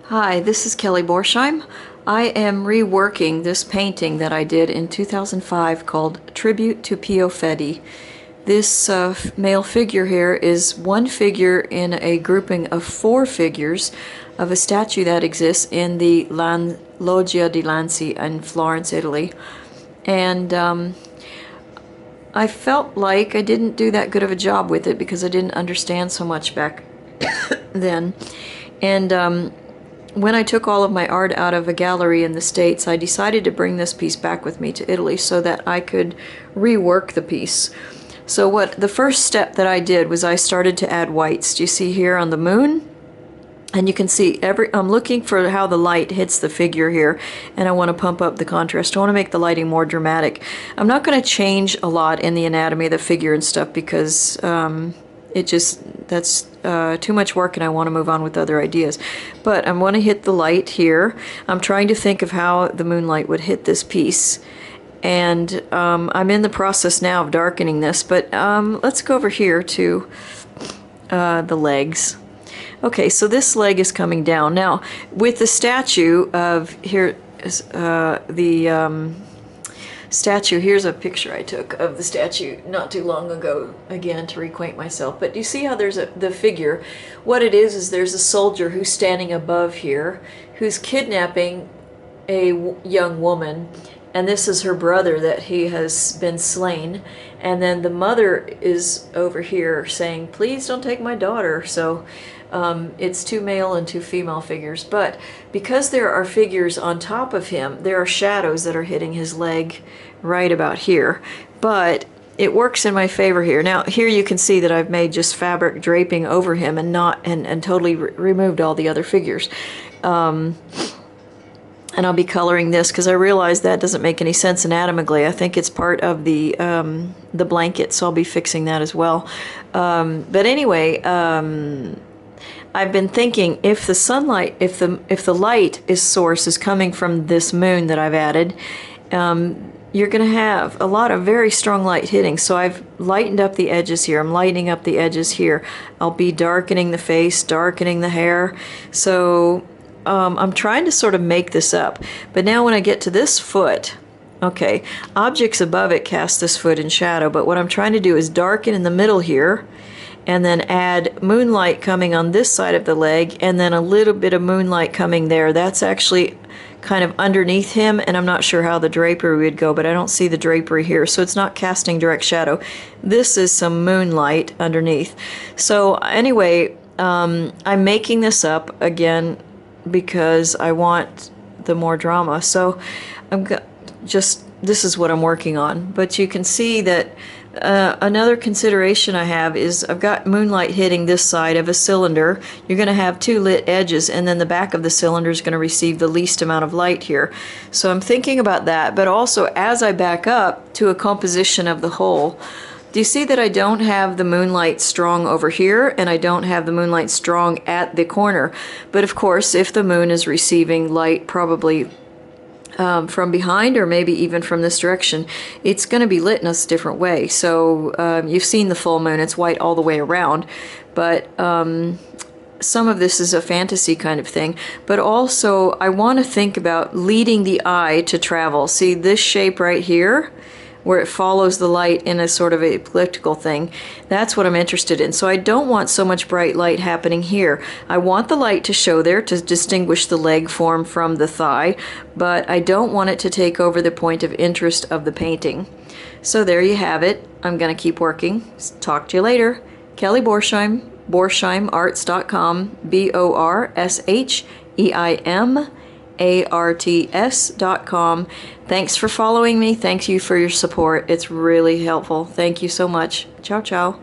Hi, this is Kelly Borsheim. I am reworking this painting that I did in 2005 called Tribute to Pio Fedi. This male figure here is one figure in a grouping of 4 figures of a statue that exists in the Loggia di Lanzi in Florence, Italy. And I felt like I didn't do that good of a job with it because I didn't understand so much back then. And when I took all of my art out of a gallery in the States, I decided to bring this piece back with me to Italy so that I could rework the piece. So the first step that I did was I started to add whites. Do you see here on the moon? And you can see I'm looking for how the light hits the figure here, and I want to pump up the contrast. I want to make the lighting more dramatic. I'm not going to change a lot in the anatomy of the figure and stuff because that's too much work and I want to move on with other ideas. But I want to hit the light here. I'm trying to think of how the moonlight would hit this piece. And I'm in the process now of darkening this, but let's go over here to the legs. Okay, so this leg is coming down. Now, with the statue of here, statue, here's a picture I took of the statue not too long ago, again to reacquaint myself. But you see how there's the figure? What it is there's a soldier who's standing above here who's kidnapping a young woman, and this is her brother that he has been slain, and then the mother is over here saying, please don't take my daughter. So it's 2 male and 2 female figures, but because there are figures on top of him, there are shadows that are hitting his leg right about here, but it works in my favor here. Now here you can see that I've made just fabric draping over him and totally removed all the other figures. And I'll be coloring this because I realize that doesn't make any sense anatomically. I think it's part of the blanket, so I'll be fixing that as well. But anyway, I've been thinking if the sunlight, if the light source is coming from this moon that I've added, you're going to have a lot of very strong light hitting. So I've lightened up the edges here. I'm lightening up the edges here. I'll be darkening the face, darkening the hair. So I'm trying to sort of make this up. But now when I get to this foot, okay, objects above it cast this foot in shadow, but what I'm trying to do is darken in the middle here, and then add moonlight coming on this side of the leg, and then a little bit of moonlight coming there. That's actually kind of underneath him, and I'm not sure how the drapery would go, but I don't see the drapery here, so it's not casting direct shadow. This is some moonlight underneath. So anyway, I'm making this up again because I want the more drama. So this is what I'm working on. But you can see that another consideration I have is I've got moonlight hitting this side of a cylinder. You're going to have 2 lit edges, and then the back of the cylinder is going to receive the least amount of light here. So I'm thinking about that, but also as I back up to a composition of the whole, do you see that I don't have the moonlight strong over here, and I don't have the moonlight strong at the corner? But of course, if the moon is receiving light probably from behind or maybe even from this direction, it's going to be lit in a different way. So you've seen the full moon, it's white all the way around, but some of this is a fantasy kind of thing. But also I want to think about leading the eye to travel. See this shape right here where it follows the light in a sort of a elliptical thing? That's what I'm interested in. So I don't want so much bright light happening here. I want the light to show there to distinguish the leg form from the thigh, but I don't want it to take over the point of interest of the painting. So there you have it. I'm going to keep working. Talk to you later. Kelly Borsheim, BorsheimarTs.com, BorsheimarTs.com. Thanks for following me. Thank you for your support. It's really helpful. Thank you so much. Ciao, ciao.